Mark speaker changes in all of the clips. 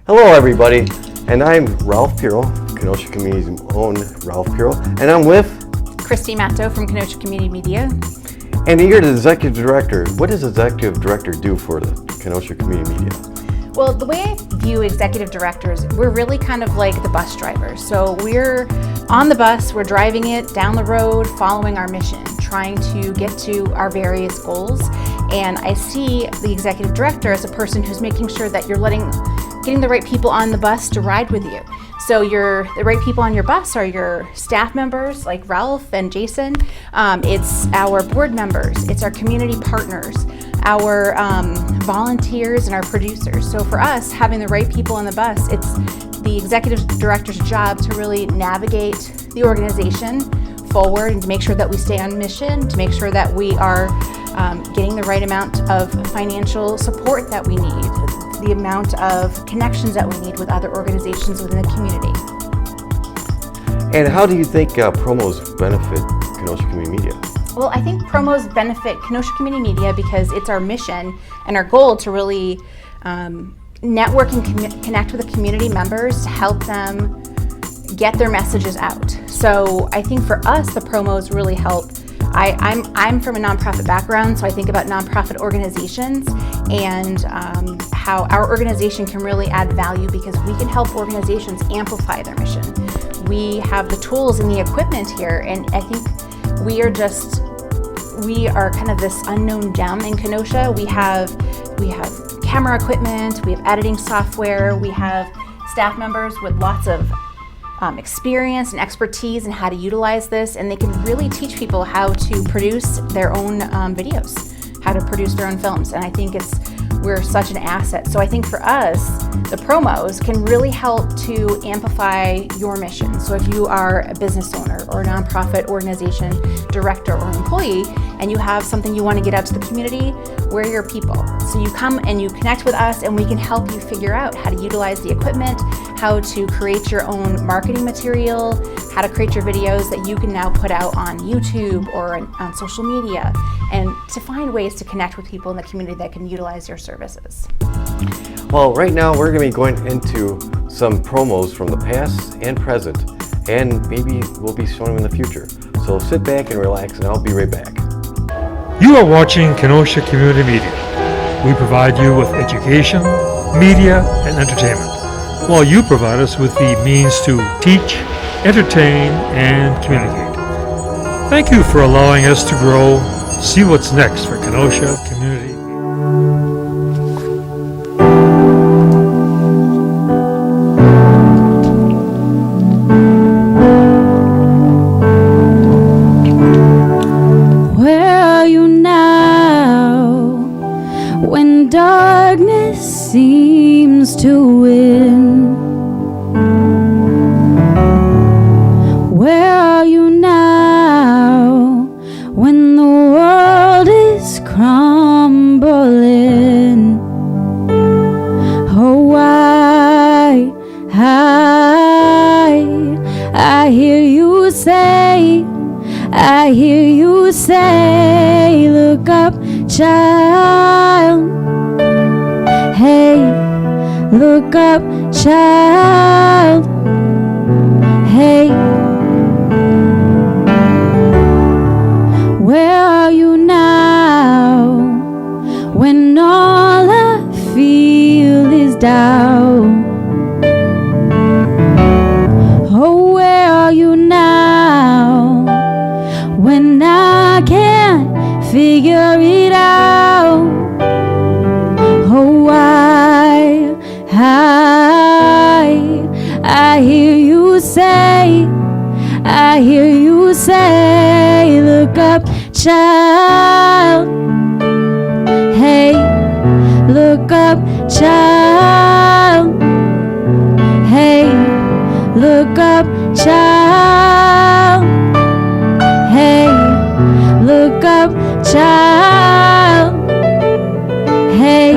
Speaker 1: Hello everybody, and I'm Ralph Pirro, Kenosha Community's own Ralph Pirro, and I'm with
Speaker 2: Christy Matto from Kenosha Community Media.
Speaker 1: And you're the Executive Director. What does Executive Director do for the Kenosha Community Media?
Speaker 2: Well, the way I view executive directors, we're really kind of like the bus drivers. So we're on the bus, we're driving it down the road, following our mission, trying to get to our various goals. And I see the executive director as a person who's making sure that you're getting the right people on the bus to ride with you. So the right people on your bus are your staff members like Ralph and Jason. It's our board members, it's our community partners, our volunteers and our producers. So for us, having the right people on the bus, it's the executive director's job to really navigate the organization forward and to make sure that we stay on mission, to make sure that we are getting the right amount of financial support that we need, the amount of connections that we need with other organizations within the community.
Speaker 1: And how do you think promos benefit Kenosha Community Media?
Speaker 2: Well, I think promos benefit Kenosha Community Media because it's our mission and our goal to really network and connect with the community members to help them get their messages out. So I think for us, the promos really help. I'm from a nonprofit background, so I think about nonprofit organizations and how our organization can really add value because we can help organizations amplify their mission. We have the tools and the equipment here, and I think we are kind of this unknown gem in Kenosha. We have camera equipment, we have editing software, we have staff members with lots of experience and expertise in how to utilize this, and they can really teach people how to produce their own videos, how to produce their own films, and I think we're such an asset. So I think for us, the promos can really help to amplify your mission. So if you are a business owner or a nonprofit organization director or employee, and you have something you want to get out to the community, we're your people. So you come and you connect with us and we can help you figure out how to utilize the equipment, how to create your own marketing material, how to create your videos that you can now put out on YouTube or on social media, and to find ways to connect with people in the community that can utilize your services.
Speaker 1: Well, right now we're going to be going into some promos from the past and present, and maybe we'll be showing them in the future. So sit back and relax, and I'll be right back.
Speaker 3: You are watching Kenosha Community Media. We provide you with education, media, and entertainment, while you provide us with the means to teach, entertain, and communicate. Thank you for allowing us to grow. See what's next for Kenosha Community.
Speaker 4: Where are you now when darkness seems to win? Where are you now when the world is crumbling? Oh, I hear you say, look up, child. Hey, look up, child. Hey, where are you now when all I feel is doubt? Oh, where are you now when I can't figure it out? Oh, I hear you say, look up, child. Hey, look up, child. Hey, look up, child. Hey, look up, child. Hey,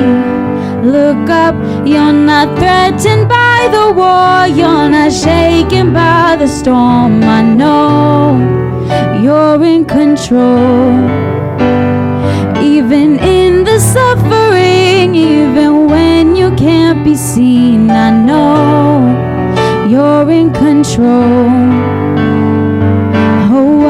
Speaker 4: look up. You're not threatened by the war, you're not shaken by the storm. I know you're in control. Even in the suffering, even when you can't be seen, I know you're in control. Oh,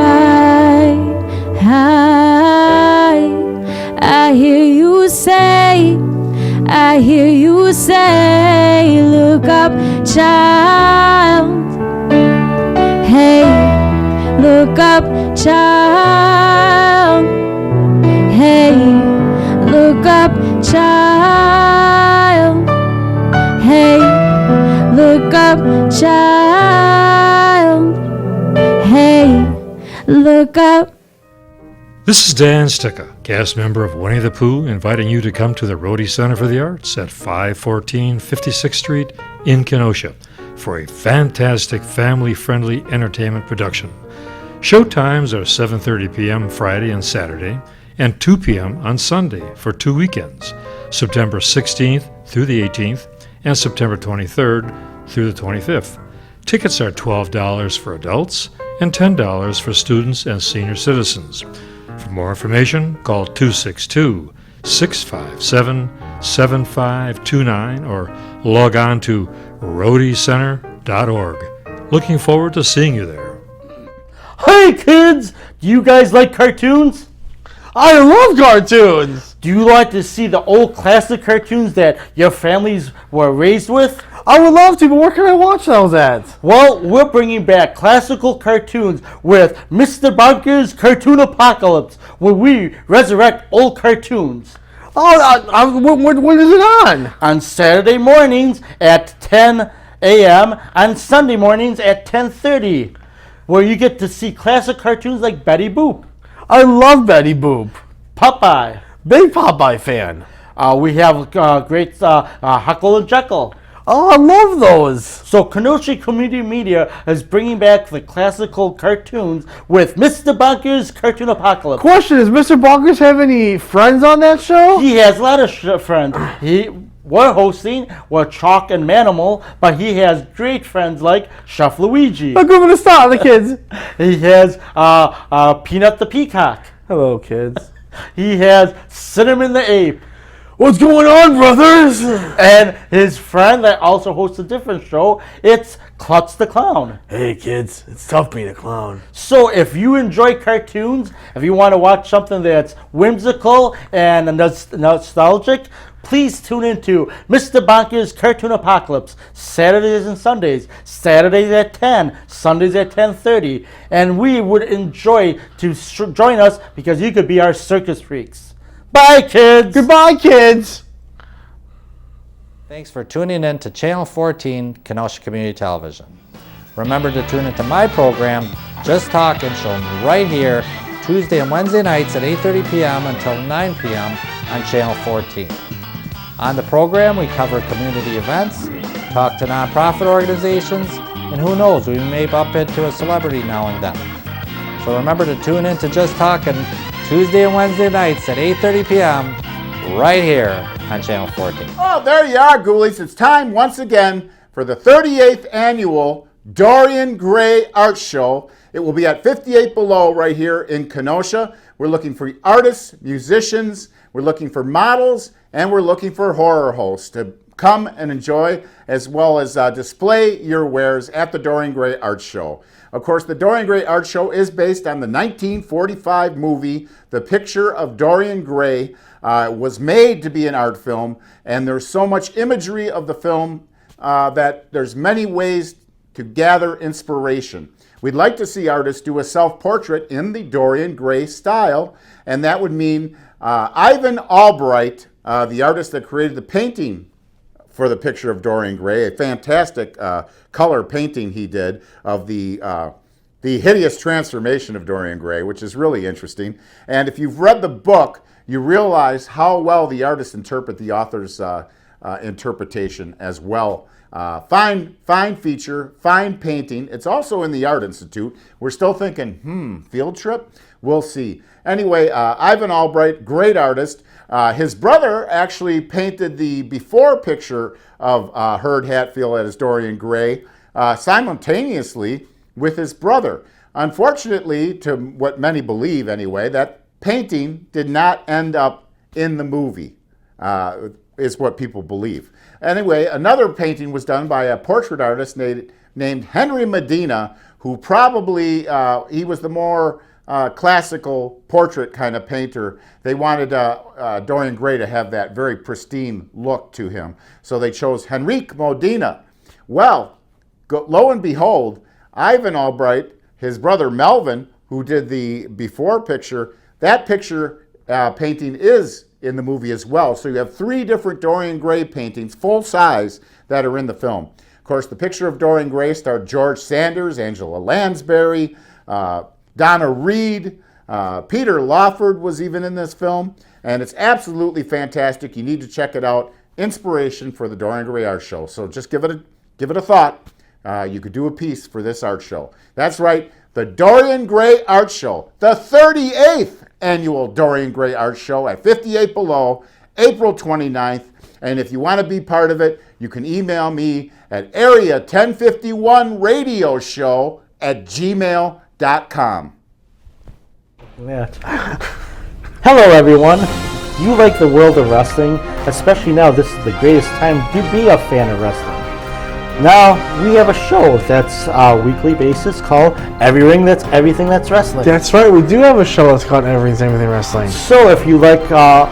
Speaker 4: I hear you say, look up, child. Hey, look up, child. Hey, look up, child. Hey, look up, child. Hey, look up.
Speaker 3: This is Dan Sticka, cast member of Winnie the Pooh, inviting you to come to the Rhodey Center for the Arts at 514 56th Street in Kenosha for a fantastic family-friendly entertainment production. Showtimes are 7:30 p.m. Friday and Saturday and 2 p.m. on Sunday for 2 weekends, September 16th through the 18th and September 23rd through the 25th. Tickets are $12 for adults and $10 for students and senior citizens. For more information, call 262-657-7529 or log on to rhodeycenter.org. Looking forward to seeing you there.
Speaker 5: Hey kids, do you guys like cartoons?
Speaker 6: I love cartoons!
Speaker 5: Do you like to see the old classic cartoons that your families were raised with?
Speaker 6: I would love to, but where can I watch those at?
Speaker 5: Well, we're bringing back classical cartoons with Mr. Boinker's Cartoonapocalypse, where we resurrect old cartoons.
Speaker 6: Oh, when is it on?
Speaker 5: On Saturday mornings at 10 a.m., on Sunday mornings at 10:30, where you get to see classic cartoons like Betty Boop,
Speaker 6: I love Betty Boop.
Speaker 5: Popeye.
Speaker 6: Big Popeye fan.
Speaker 5: We have great Huckle and Jekyll.
Speaker 6: Oh, I love those.
Speaker 5: So Kenosha Community Media is bringing back the classical cartoons with Mr. Boinker's Cartoonapocalypse.
Speaker 6: Question, does Mr. Bonkers have any friends on that show?
Speaker 5: He has a lot of friends. We're hosting, we're Chalk and Manimal, but he has great friends like Chef Luigi.
Speaker 6: Look over the stop, the kids.
Speaker 5: He has Peanut the Peacock.
Speaker 6: Hello, kids.
Speaker 5: He has Cinnamon the Ape.
Speaker 6: What's going on, brothers?
Speaker 5: And his friend that also hosts a different show, it's Klutz the Clown.
Speaker 6: Hey, kids, it's tough being a clown.
Speaker 5: So if you enjoy cartoons, if you want to watch something that's whimsical and nostalgic, please tune into Mr. Boinker's Cartoonapocalypse, Saturdays and Sundays, Saturdays at 10, Sundays at 10:30. And we would enjoy to join us because you could be our circus freaks. Bye, kids.
Speaker 6: Goodbye, kids.
Speaker 7: Thanks for tuning in to Channel 14, Kenosha Community Television. Remember to tune into my program, Just Talkin', shown right here, Tuesday and Wednesday nights at 8:30 p.m. until 9 p.m. on Channel 14. On the program, we cover community events, talk to nonprofit organizations, and who knows, we may bump into a celebrity now and then. So remember to tune in to Just Talkin' Tuesday and Wednesday nights at 8:30 p.m. right here on Channel 14.
Speaker 8: Oh, there you are, ghoulies. It's time once again for the 38th annual Dorian Gray Art Show. It will be at 58 Below right here in Kenosha. We're looking for artists, musicians, we're looking for models, and we're looking for horror hosts to come and enjoy, as well as display your wares at the Dorian Gray Art Show. Of course, the Dorian Gray Art Show is based on the 1945 movie, The Picture of Dorian Gray. Was made to be an art film, and there's so much imagery of the film that there's many ways to gather inspiration. We'd like to see artists do a self-portrait in the Dorian Gray style, and that would mean Ivan Albright, the artist that created the painting for The Picture of Dorian Gray, a fantastic color painting he did of the hideous transformation of Dorian Gray, which is really interesting. And if you've read the book, you realize how well the artists interpret the author's interpretation as well. Fine feature, fine painting. It's also in the Art Institute. We're still thinking, field trip? We'll see. Anyway, Ivan Albright, great artist. His brother actually painted the before picture of Herd Hatfield as Dorian Gray simultaneously with his brother. Unfortunately, to what many believe anyway, that painting did not end up in the movie. is what people believe. Anyway, another painting was done by a portrait artist named Henry Medina, who probably, he was the more classical portrait kind of painter. They wanted Dorian Gray to have that very pristine look to him. So they chose Henrique Modena. Well, lo and behold, Ivan Albright, his brother Melvin, who did the before picture, that picture painting is in the movie as well. So you have 3 different Dorian Gray paintings, full size, that are in the film. Of course, the picture of Dorian Gray starred George Sanders, Angela Lansbury, Donna Reed, Peter Lawford was even in this film, and it's absolutely fantastic. You need to check it out. Inspiration for the Dorian Gray Art Show. So just give it a thought. You could do a piece for this art show. That's right, the Dorian Gray Art Show, the 38th annual Dorian Gray Art Show at 58 Below, April 29th. And if you want to be part of it, you can email me at area1051radioshow@gmail.com.
Speaker 5: Hello, everyone. Do you like the world of wrestling? Especially now, this is the greatest time to be a fan of wrestling. Now, we have a show that's a weekly basis called EveryRing, that's everything that's wrestling.
Speaker 6: That's right, we do have a show that's called Everything's Everything Wrestling.
Speaker 5: So if you like Raw,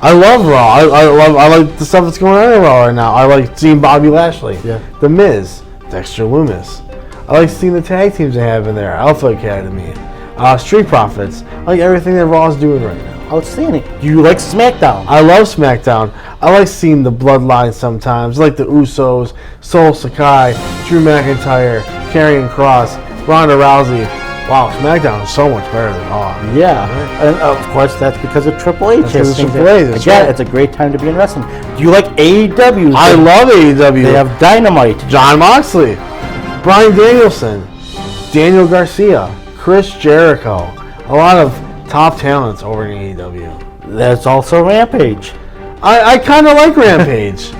Speaker 6: I love Raw. I like the stuff that's going on in Raw right now. I like seeing Bobby Lashley, The Miz, Dexter Lumis. I like seeing the tag teams they have in there, Alpha Academy, Street Profits. I like everything that Raw's doing right now.
Speaker 5: outstanding. Do you like SmackDown?
Speaker 6: I love SmackDown. I like seeing the Bloodline sometimes, like the Usos, Sol Sakai, Drew McIntyre, Karrion Kross, Ronda Rousey. Wow, SmackDown is so much better than Raw.
Speaker 5: Yeah, and of course that's because of Triple H.
Speaker 6: That's Triple H.
Speaker 5: Again, it's a great time to be in wrestling. Do you like AEW?
Speaker 6: I love AEW.
Speaker 5: They have Dynamite.
Speaker 6: John Moxley, Bryan Danielson, Daniel Garcia, Chris Jericho. A lot of top talents over in AEW.
Speaker 5: There's also Rampage.
Speaker 6: I kind of like Rampage.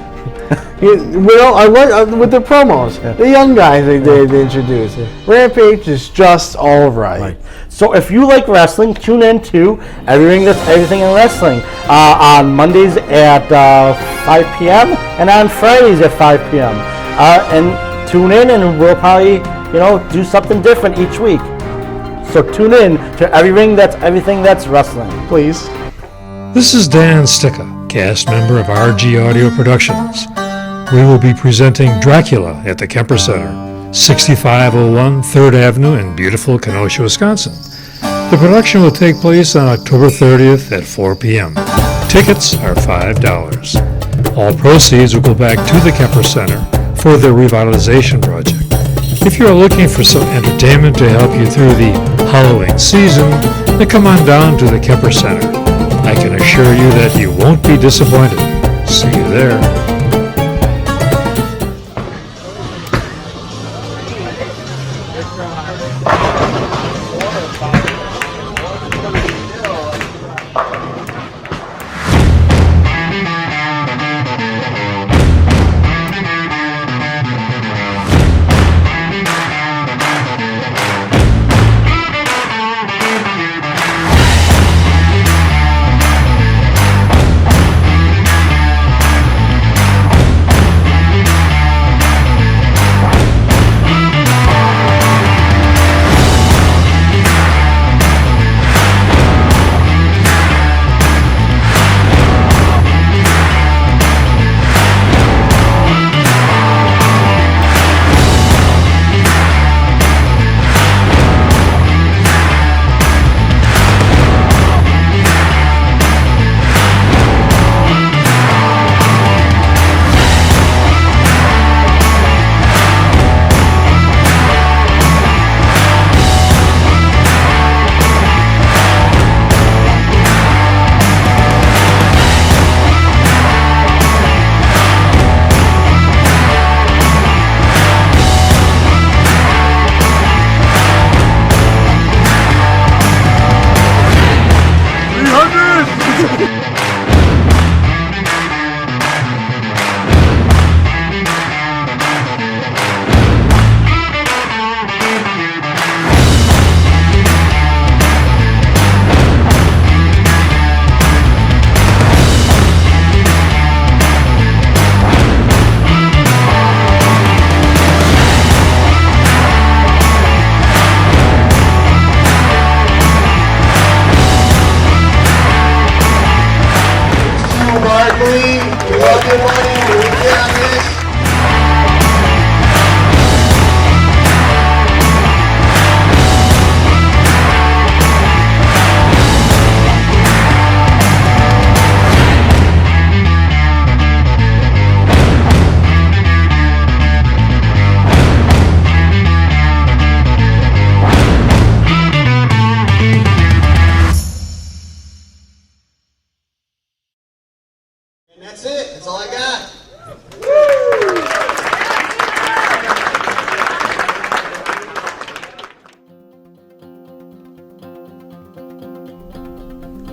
Speaker 6: I like with the promos, the young guys they introduce. Rampage is just all right.
Speaker 5: So if you like wrestling, tune in to Everything That's Everything in Wrestling on Mondays at 5 p.m. and on Fridays at 5 p.m. And tune in, and we'll probably do something different each week. So tune in to Everything That's Wrestling, please.
Speaker 3: This is Dan Sticka, cast member of RG Audio Productions. We will be presenting Dracula at the Kemper Center, 6501 3rd Avenue in beautiful Kenosha, Wisconsin. The production will take place on October 30th at 4 p.m. Tickets are $5. All proceeds will go back to the Kemper Center for their revitalization project. If you are looking for some entertainment to help you through the Halloween season, then come on down to the Kemper Center. I can assure you that you won't be disappointed. See you there.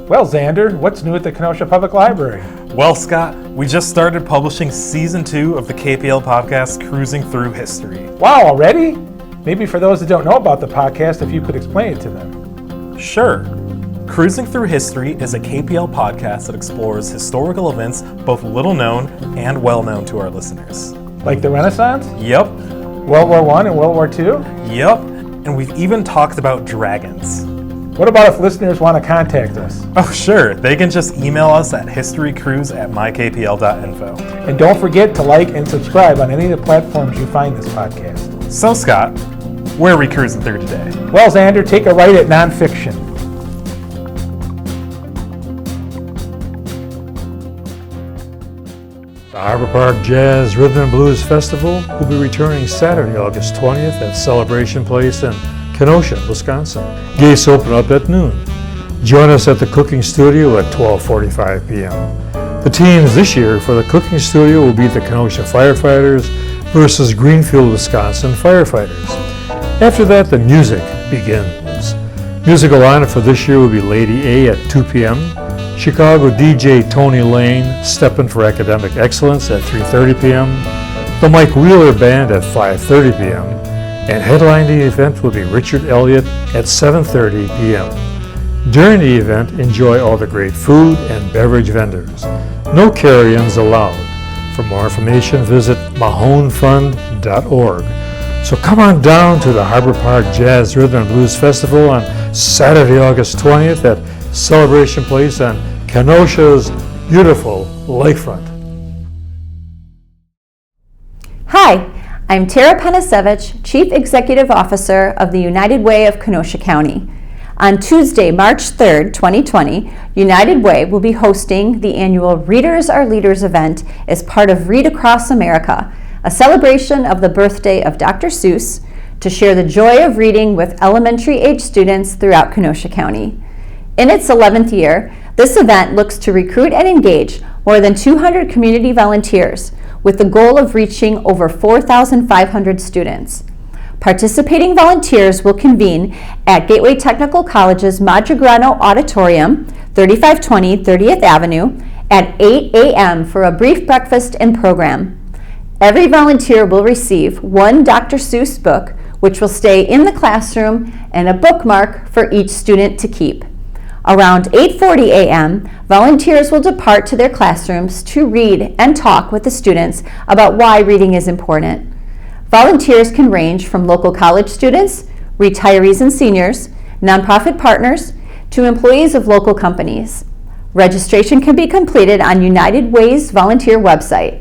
Speaker 9: Well, Xander, what's new at the Kenosha Public Library?
Speaker 10: Well, Scott, we just started publishing Season 2 of the KPL podcast, Cruising Through History.
Speaker 9: Wow, already? Maybe for those that don't know about the podcast, if you could explain it to them.
Speaker 10: Sure. Cruising Through History is a KPL podcast that explores historical events, both little known and well known to our listeners.
Speaker 9: Like the Renaissance?
Speaker 10: Yep.
Speaker 9: World War I and World War II?
Speaker 10: Yep. And we've even talked about dragons.
Speaker 9: What about if listeners want to contact us?
Speaker 10: Oh, sure. They can just email us at historycruise@mykpl.info.
Speaker 9: And don't forget to like and subscribe on any of the platforms you find this podcast.
Speaker 10: So, Scott, where are we cruising through today?
Speaker 9: Well, Xander, take a right at nonfiction.
Speaker 3: The Harbor Park Jazz Rhythm and Blues Festival will be returning Saturday, August 20th at Celebration Place in Kenosha, Wisconsin. Gates open up at noon. Join us at the cooking studio at 12:45 p.m. The teams this year for the cooking studio will be the Kenosha Firefighters versus Greenfield, Wisconsin Firefighters. After that, the music begins. Musical lineup for this year will be Lady A at 2 p.m., Chicago DJ Tony Lane, Steppin' for Academic Excellence at 3:30 p.m., the Mike Wheeler Band at 5:30 p.m., and headlining the event will be Richard Elliott at 7:30 p.m. During the event, enjoy all the great food and beverage vendors. No carry-ins allowed. For more information, visit mahonefund.org. So come on down to the Harbor Park Jazz Rhythm and Blues Festival on Saturday, August 20th at Celebration Place on Kenosha's beautiful lakefront.
Speaker 11: Hi, I'm Tara Panasevich, Chief Executive Officer of the United Way of Kenosha County. On Tuesday, March 3rd, 2020, United Way will be hosting the annual Readers Are Leaders event as part of Read Across America, a celebration of the birthday of Dr. Seuss, to share the joy of reading with elementary-age students throughout Kenosha County. In its 11th year, this event looks to recruit and engage more than 200 community volunteers with the goal of reaching over 4,500 students. Participating volunteers will convene at Gateway Technical College's Madrigrano Auditorium, 3520 30th Avenue, at 8 a.m. for a brief breakfast and program. Every volunteer will receive one Dr. Seuss book, which will stay in the classroom, and a bookmark for each student to keep. Around 8:40 a.m., volunteers will depart to their classrooms to read and talk with the students about why reading is important. Volunteers can range from local college students, retirees and seniors, nonprofit partners, to employees of local companies. Registration can be completed on United Way's volunteer website.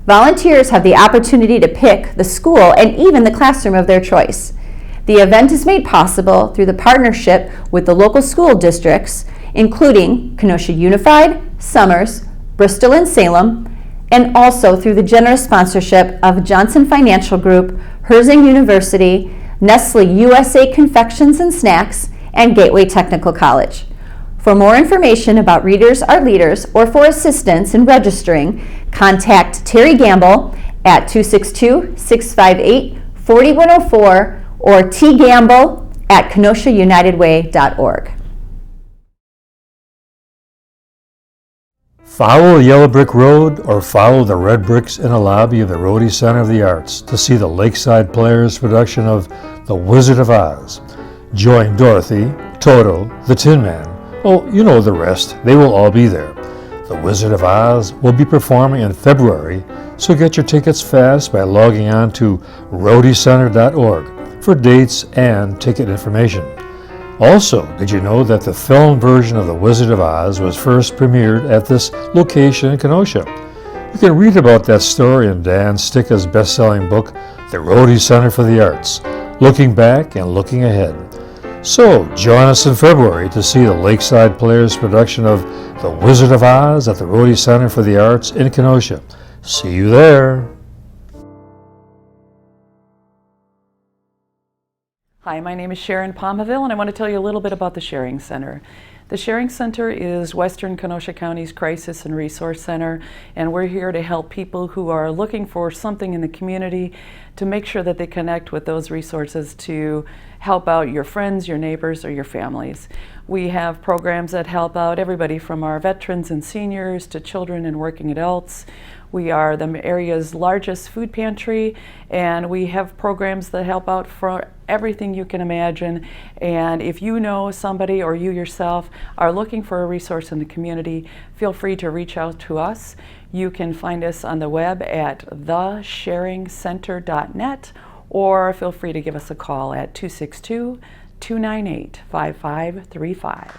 Speaker 11: Volunteers have the opportunity to pick the school and even the classroom of their choice. The event is made possible through the partnership with the local school districts, including Kenosha Unified, Summers, Bristol and Salem, and also through the generous sponsorship of Johnson Financial Group, Herzing University, Nestle USA Confections and Snacks, and Gateway Technical College. For more information about Readers Are Leaders or for assistance in registering, contact Terry Gamble at 262-658-4104 or tgamble@kenoshaunitedway.org.
Speaker 3: Follow the yellow brick road or follow the red bricks in the lobby of the Rhodey Center of the Arts to see the Lakeside Players production of The Wizard of Oz. Join Dorothy, Toto, the Tin Man. Oh, you know the rest. They will all be there. The Wizard of Oz will be performing in February, so get your tickets fast by logging on to rhodeycenter.org for dates and ticket information. Also, did you know that the film version of The Wizard of Oz was first premiered at this location in Kenosha? You can read about that story in Dan Sticka's best-selling book, The Rhodey Center for the Arts, Looking Back and Looking Ahead. So, join us in February to see the Lakeside Players production of The Wizard of Oz at the Rhodey Center for the Arts in Kenosha. See you there.
Speaker 12: Hi, my name is Sharon Palmaville, and I want to tell you a little bit about the Sharing Center. The Sharing Center is Western Kenosha County's Crisis and Resource Center, and we're here to help people who are looking for something in the community to make sure that they connect with those resources to help out your friends, your neighbors, or your families. We have programs that help out everybody from our veterans and seniors to children and working adults. We are the area's largest food pantry, and we have programs that help out for everything you can imagine. And if you know somebody or you yourself are looking for a resource in the community, feel free to reach out to us. You can find us on the web at thesharingcenter.net, or feel free to give us a call at 262-298-5535.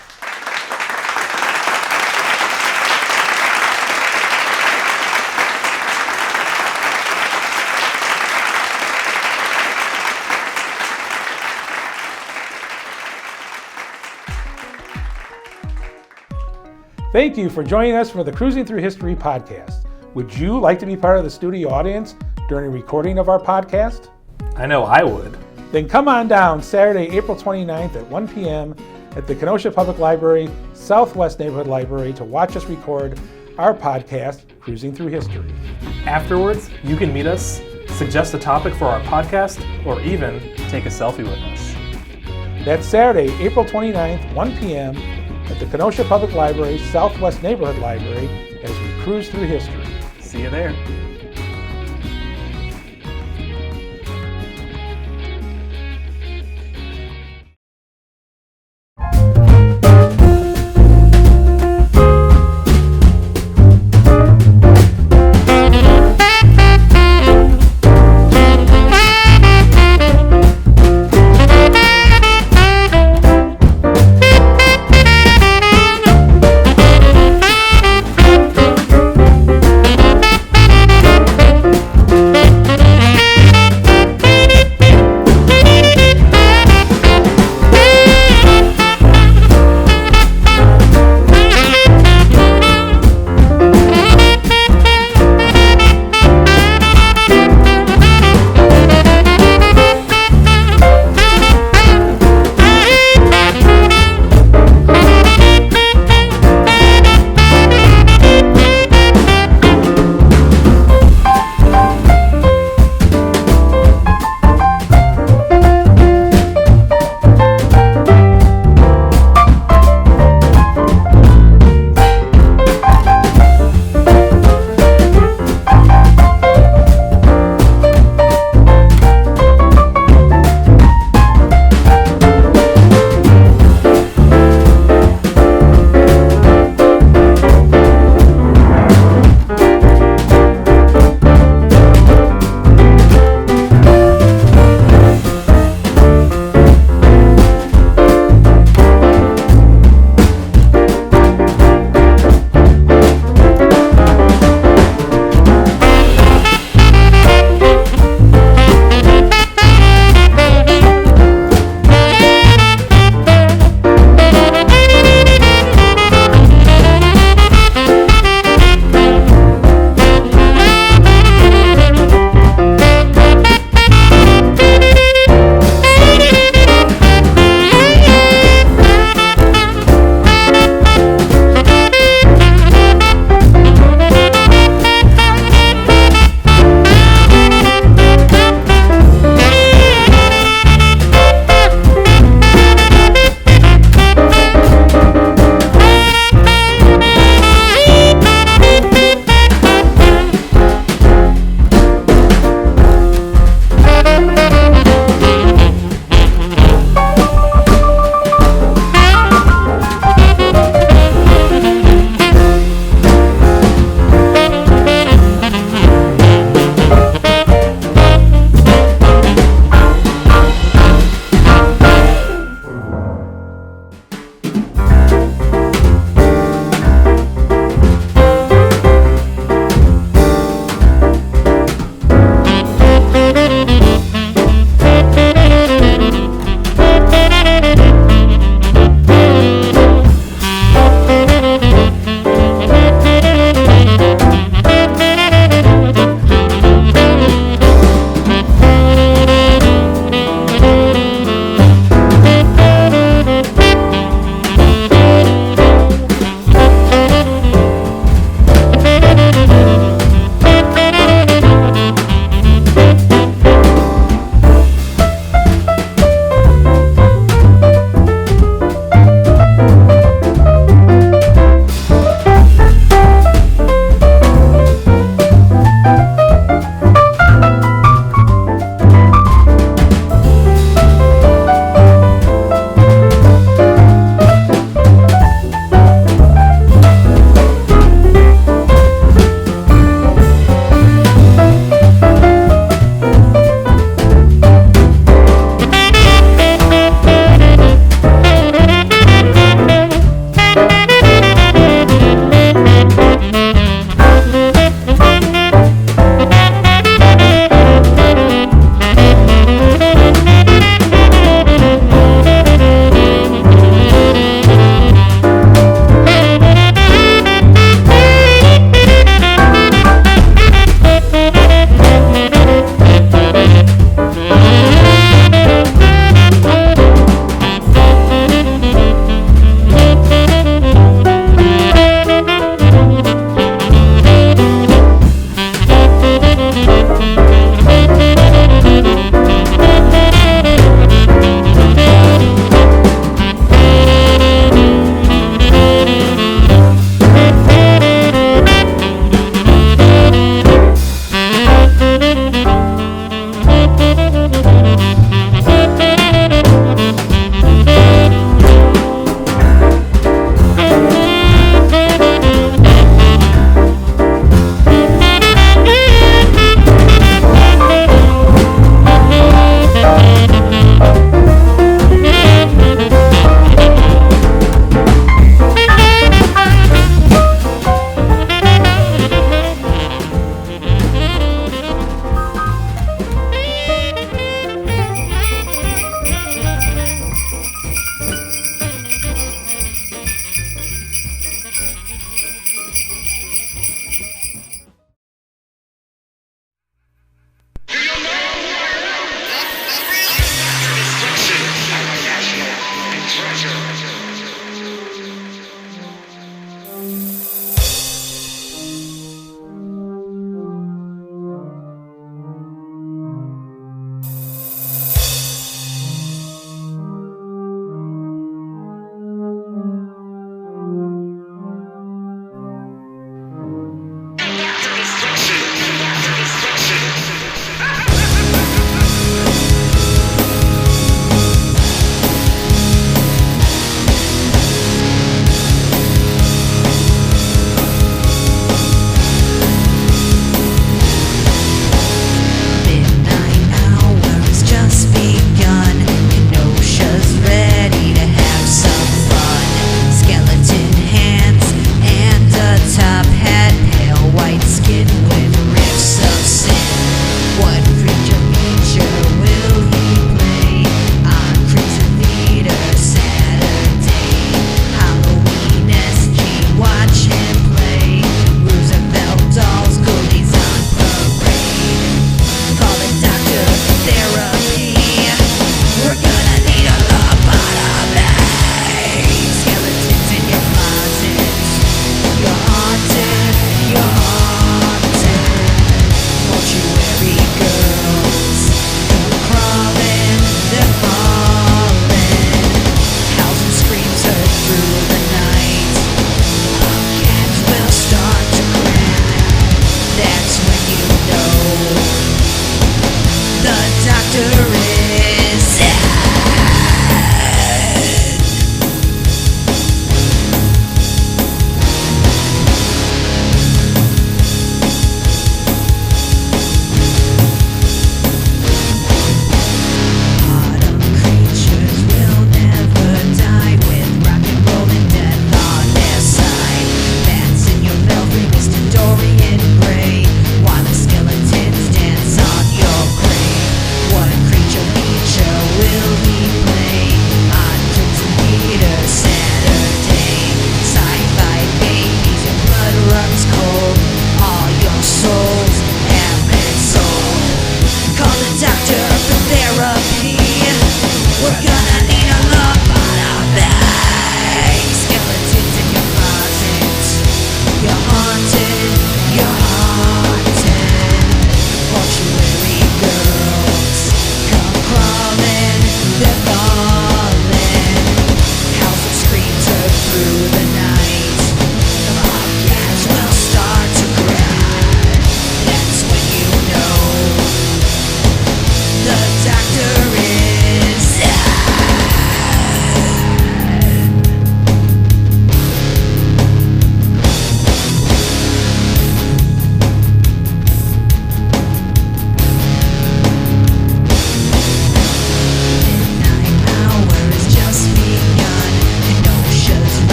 Speaker 9: Thank you for joining us for the Cruising Through History podcast. Would you like to be part of the studio audience during a recording of our podcast?
Speaker 10: I know I would.
Speaker 9: Then come on down Saturday, April 29th at 1 p.m. at the Kenosha Public Library, Southwest Neighborhood Library to watch us record our podcast, Cruising Through History.
Speaker 10: Afterwards, you can meet us, suggest a topic for our podcast, or even take a selfie with us.
Speaker 9: That's Saturday, April 29th, 1 p.m. at the Kenosha Public Library, Southwest Neighborhood Library, as we cruise through history.
Speaker 10: See you there.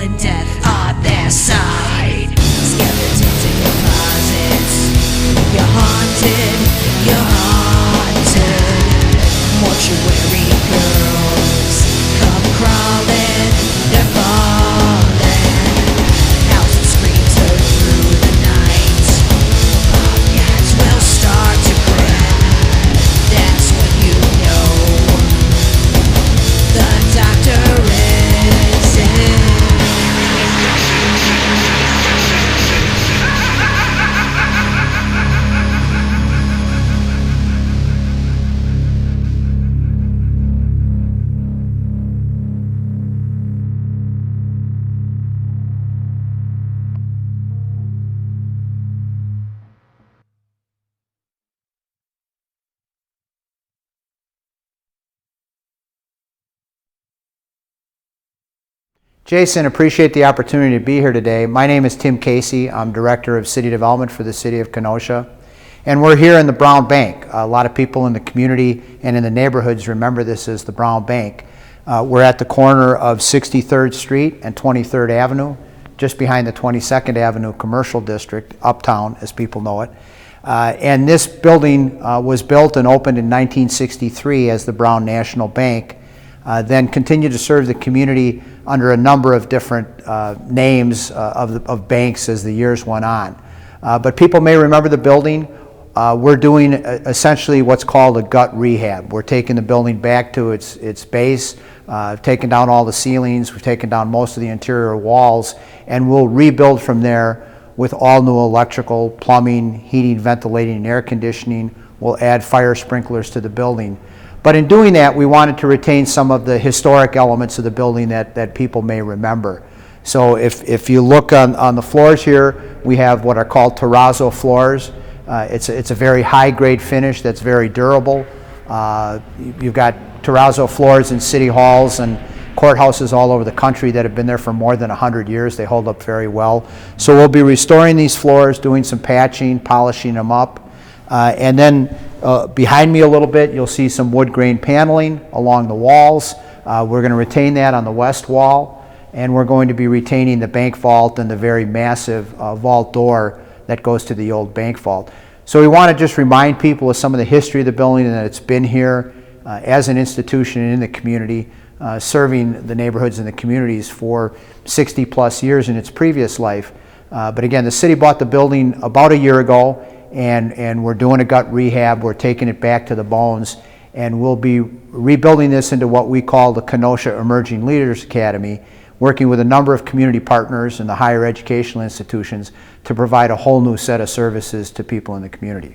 Speaker 13: and death on their side. Skeletons in your closets. You're haunted, you're haunted. Mortuary girls come crawling, they're falling. Thousand screams heard through the night. Bobcats will start to cry. That's when you know the doctor is in.
Speaker 14: Jason, appreciate the opportunity to be here today. My name is Tim Casey. I'm Director of City Development for the City of Kenosha. And we're here in the Brown Bank. A lot of people in the community and in the neighborhoods remember this as the Brown Bank. We're at the corner of 63rd Street and 23rd Avenue, just behind the 22nd Avenue Commercial District, Uptown as people know it. And this building was built and opened in 1963 as the Brown National Bank, then continued to serve the community under a number of different names of banks as the years went on. But people may remember the building. We're doing essentially what's called a gut rehab. We're taking the building back to its base, taking down all the ceilings, we've taken down most of the interior walls, and we'll rebuild from there with all new electrical, plumbing, heating, ventilating, and air conditioning. We'll add fire sprinklers to the building. But in doing that, we wanted to retain some of the historic elements of the building that people may remember. So if you look on the floors here, we have what are called terrazzo floors. It's a very high-grade finish that's very durable. You've got terrazzo floors in city halls and courthouses all over the country that have been there for more than 100 years. They hold up very well. So we'll be restoring these floors, doing some patching, polishing them up. And then behind me a little bit, you'll see some wood grain paneling along the walls. We're going to retain that on the west wall, and we're going to be retaining the bank vault and the very massive vault door that goes to the old bank vault. So we want to just remind people of some of the history of the building and that it's been here as an institution in the community, serving the neighborhoods and the communities for 60 plus years in its previous life. But again, the city bought the building about a year ago, and we're doing a gut rehab. We're taking it back to the bones, and we'll be rebuilding this into what we call the Kenosha Emerging Leaders Academy, working with a number of community partners and the higher educational institutions to provide a whole new set of services to people in the community.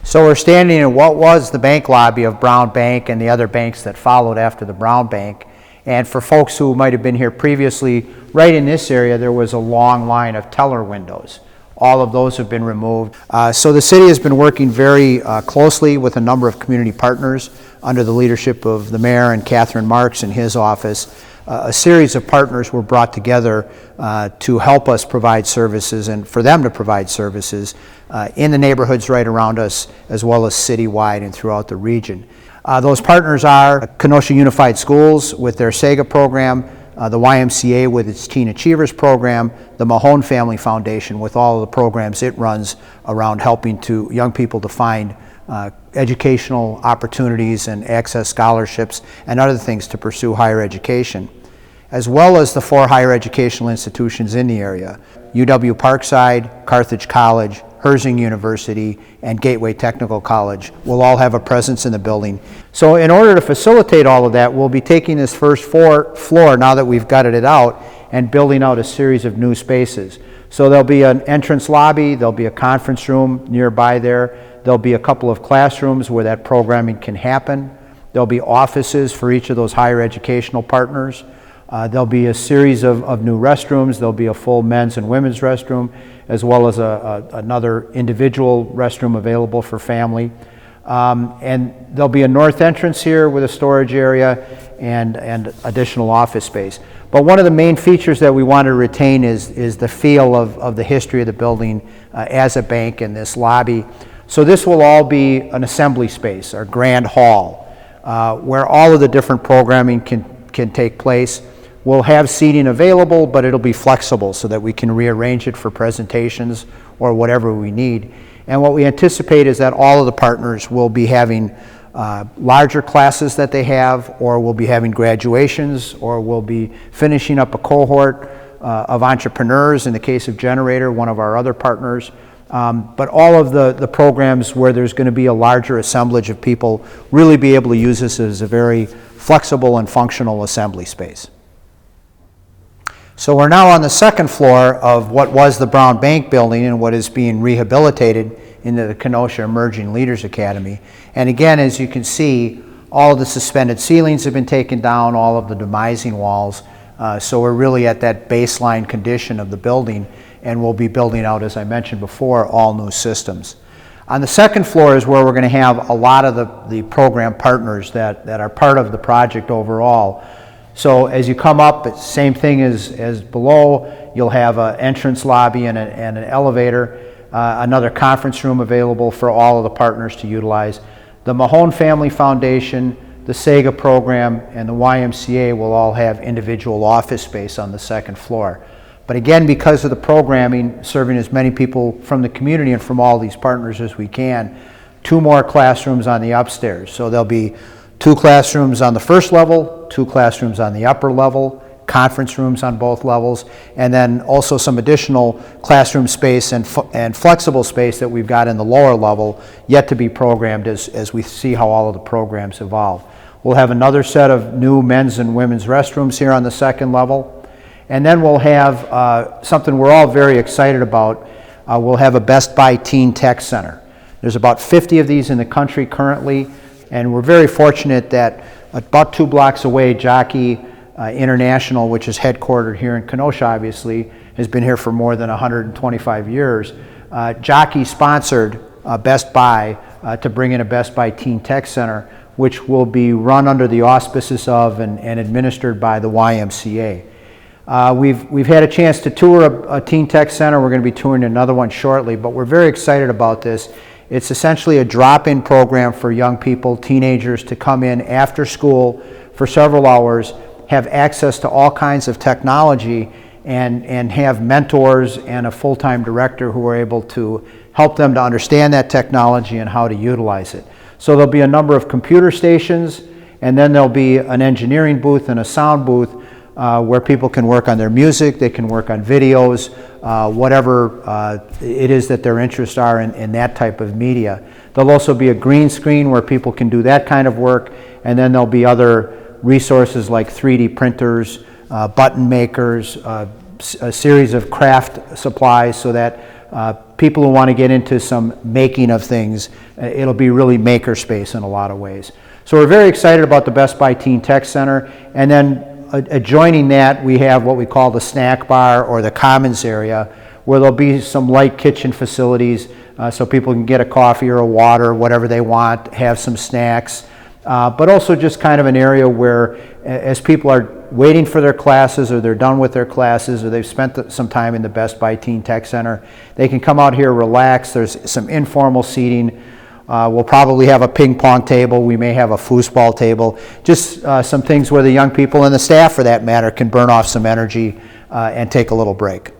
Speaker 14: So we're standing in what was the bank lobby of Brown Bank and the other banks that followed after the Brown Bank. And for folks who might have been here previously, right in this area there was a long line of teller windows. All of those have been removed. So the city has been working very closely with a number of community partners under the leadership of the mayor and Catherine Marks in his office. A series of partners were brought together to help us provide services and for them to provide services in the neighborhoods right around us, as well as citywide and throughout the region. Those partners are Kenosha Unified Schools with their SEGA program, the YMCA with its Teen Achievers program, the Mahone Family Foundation with all of the programs it runs around helping young people to find educational opportunities and access scholarships and other things to pursue higher education, as well as the 4 higher educational institutions in the area: UW Parkside, Carthage College, Herzing University, and Gateway Technical College will all have a presence in the building. So in order to facilitate all of that, we'll be taking this first floor, now that we've gutted it out, and building out a series of new spaces. So there'll be an entrance lobby, there'll be a conference room nearby there, there'll be a couple of classrooms where that programming can happen, there'll be offices for each of those higher educational partners, there'll be a series of new restrooms, there'll be a full men's and women's restroom, as well as another individual restroom available for family. And there'll be a north entrance here with a storage area and additional office space. But one of the main features that we want to retain is the feel of the history of the building as a bank in this lobby. So this will all be an assembly space, our grand hall, where all of the different programming can take place. We'll have seating available, but it'll be flexible so that we can rearrange it for presentations or whatever we need. And what we anticipate is that all of the partners will be having larger classes that they have, or will be having graduations, or will be finishing up a cohort of entrepreneurs, in the case of Generator, one of our other partners. But all of the programs where there's going to be a larger assemblage of people really be able to use this as a very flexible and functional assembly space. So we're now on the second floor of what was the Brown Bank building and what is being rehabilitated into the Kenosha Emerging Leaders Academy. And again, as you can see, all of the suspended ceilings have been taken down, all of the demising walls. So we're really at that baseline condition of the building, and we'll be building out, as I mentioned before, all new systems. On the second floor is where we're going to have a lot of the program partners that are part of the project overall. So as you come up, it's same thing as below. You'll have an entrance lobby and an elevator, another conference room available for all of the partners to utilize. The Mahone Family Foundation, the SEGA program, and the YMCA will all have individual office space on the second floor. But again, because of the programming, serving as many people from the community and from all these partners as we can, 2 more classrooms on the upstairs. So there'll be 2 classrooms on the first level, 2 classrooms on the upper level, conference rooms on both levels, and then also some additional classroom space and flexible space that we've got in the lower level yet to be programmed as we see how all of the programs evolve. We'll have another set of new men's and women's restrooms here on the second level. And then we'll have something we're all very excited about. We'll have a Best Buy Teen Tech Center. There's about 50 of these in the country currently, and we're very fortunate that about 2 blocks away, Jockey International, which is headquartered here in Kenosha, obviously, has been here for more than 125 years. Jockey sponsored Best Buy to bring in a Best Buy Teen Tech Center, which will be run under the auspices of and administered by the YMCA. We've had a chance to tour a Teen Tech Center. We're going to be touring another one shortly, but we're very excited about this. It's essentially a drop-in program for young people, teenagers, to come in after school for several hours, have access to all kinds of technology, and have mentors and a full-time director who are able to help them to understand that technology and how to utilize it. So there'll be a number of computer stations, and then there'll be an engineering booth and a sound booth where people can work on their music, they can work on videos, whatever it is that their interests are in that type of media. There'll also be a green screen where people can do that kind of work, and then there'll be other resources like 3D printers, button makers, a series of craft supplies, so that people who want to get into some making of things, it'll be really maker space in a lot of ways. So we're very excited about the Best Buy Teen Tech Center, and then adjoining that, we have what we call the snack bar or the commons area, where there'll be some light kitchen facilities so people can get a coffee or a water, whatever they want, have some snacks, but also just kind of an area where as people are waiting for their classes, or they're done with their classes, or they've spent some time in the Best Buy Teen Tech Center, they can come out here, relax. There's some informal seating. We'll probably have a ping pong table. We may have a foosball table. Just some things where the young people and the staff, for that matter, can burn off some energy and take a little break.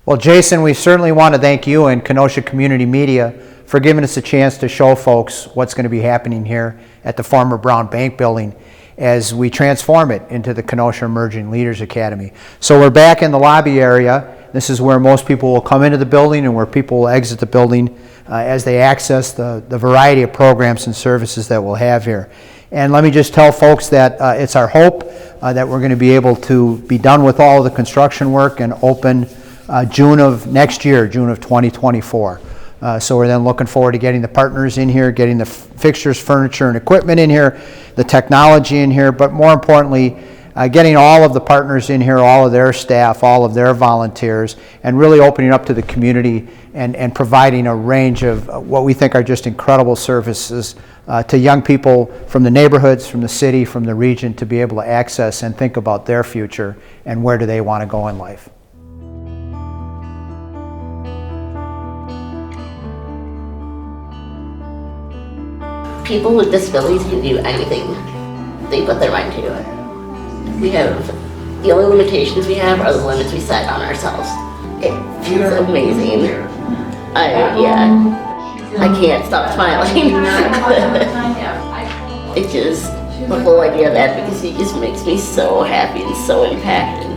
Speaker 14: Well, Jason, we certainly want to thank you and Kenosha Community Media for giving us a chance to show folks what's going to be happening here at the former Brown Bank building as we transform it into the Kenosha Emerging Leaders Academy. So we're back in the lobby area. This is where most people will come into the building and where people will exit the building as they access the variety of programs and services that we'll have here. And let me just tell folks that it's our hope that we're going to be able to be done with all of the construction work and open June of next year, June of 2024. So we're then looking forward to getting the partners in here, getting the fixtures, furniture, and equipment in here, the technology in here, but more importantly, getting all of the partners in here, all of their staff, all of their volunteers, and really opening up to the community and providing a range of what we think are just incredible services to young people from the neighborhoods, from the city, from the region, to be able to access and think about their future and where do they want to go in life.
Speaker 15: People with disabilities can do anything they put their mind to do it. We have The only limitations we have are the limits we set on ourselves. It feels amazing. I can't stop smiling. It just, the whole idea of advocacy just makes me so happy and so impacted.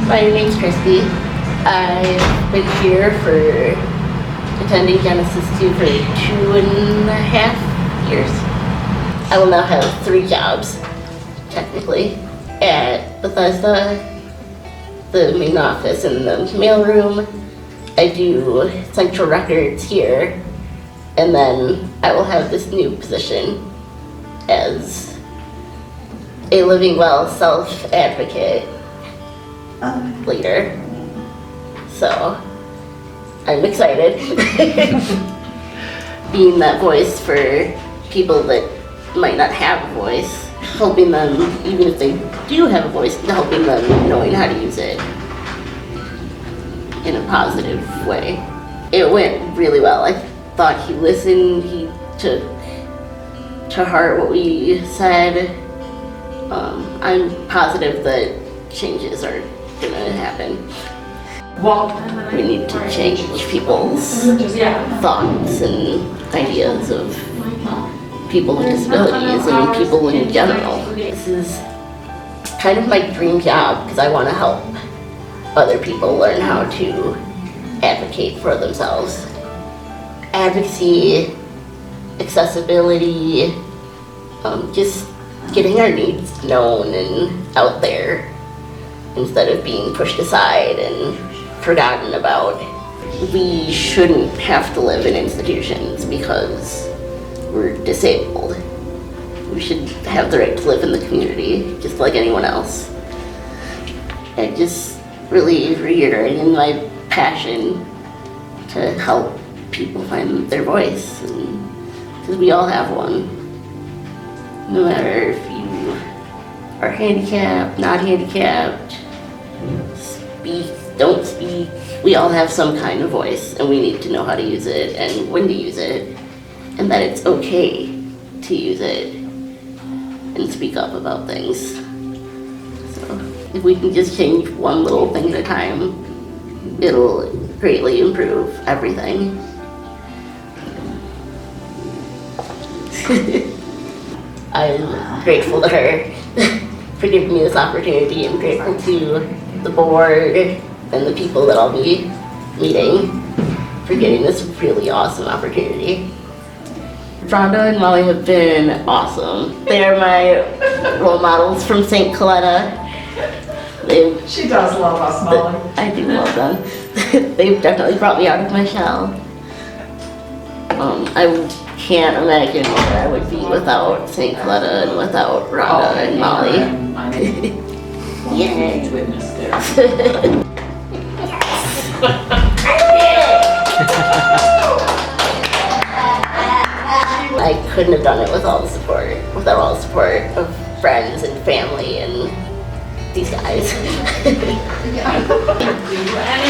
Speaker 15: My name's Christy. I've been here for attending Genesis 2 for 2.5 years. I will now have 3 jobs, technically, at Bethesda, the main office and the mailroom. I do central records here, and then I will have this new position as a living well self-advocate later. So I'm excited. Being that voice for people that might not have a voice, helping them, even if they do have a voice, helping them knowing how to use it in a positive way. It went really well. I thought he listened, he took to heart what we said. I'm positive that changes are gonna happen. We need to change people's thoughts and ideas of people with disabilities and people in general. This is kind of my dream job because I want to help other people learn how to advocate for themselves. Advocacy, accessibility, just getting our needs known and out there instead of being pushed aside and forgotten about. We shouldn't have to live in institutions because we're disabled. We should have the right to live in the community just like anyone else. I just really reiterating my passion to help people find their voice, because we all have one. No matter if you are handicapped, not handicapped, speak, don't speak, we all have some kind of voice, and we need to know how to use it and when to use it, and that it's okay to use it and speak up about things. So if we can just change one little thing at a time, it'll greatly improve everything. I'm grateful to her for giving me this opportunity. I'm grateful to the board and the people that I'll be meeting for getting this really awesome opportunity. Rhonda and Molly have been awesome. They are my role models from St. Coletta.
Speaker 16: She does love us, Molly.
Speaker 15: I do love them. They've definitely brought me out of my shell. I can't imagine where I would be without St. Coletta and without Rhonda and Molly. Yay! I couldn't have done it without all the support of friends and family and these guys.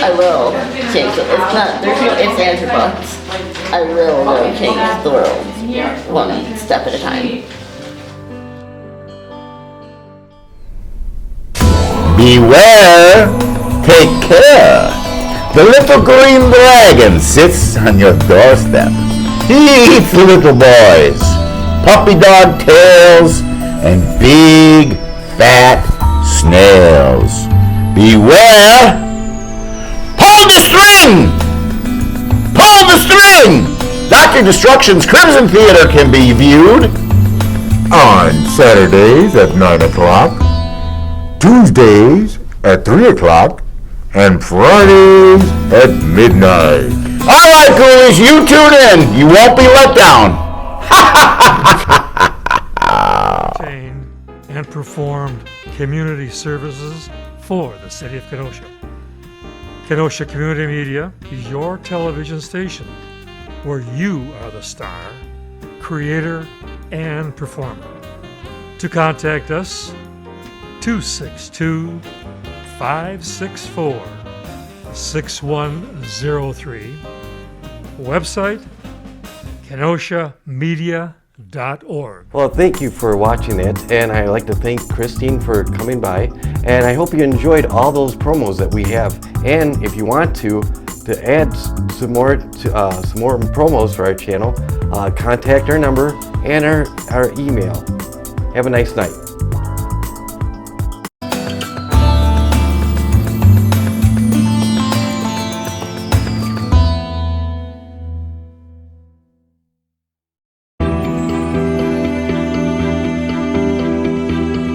Speaker 15: I will change it. There's no ifs, ands, or buts. I will change the world one step at a time.
Speaker 17: Beware, take care. The little green dragon sits on your doorstep. He eats little boys, puppy dog tails, and big, fat snails. Beware! Pull the string! Pull the string! Dr. Destruction's Crimson Theater can be viewed on Saturdays at 9 o'clock, Tuesdays at 3 o'clock, and Fridays at midnight. All right, ghoulies, you tune in. You won't be let down.
Speaker 3: Obtained and performed community services for the City of Kenosha. Kenosha Community Media is your television station where you are the star, creator, and performer. To contact us, 262-564-6103. Website, kenoshamedia.org.
Speaker 1: Well, thank you for watching that, and I'd like to thank Christine for coming by, and I hope you enjoyed all those promos that we have. And if you want to add some more promos for our channel, contact our number and our email. Have a nice night.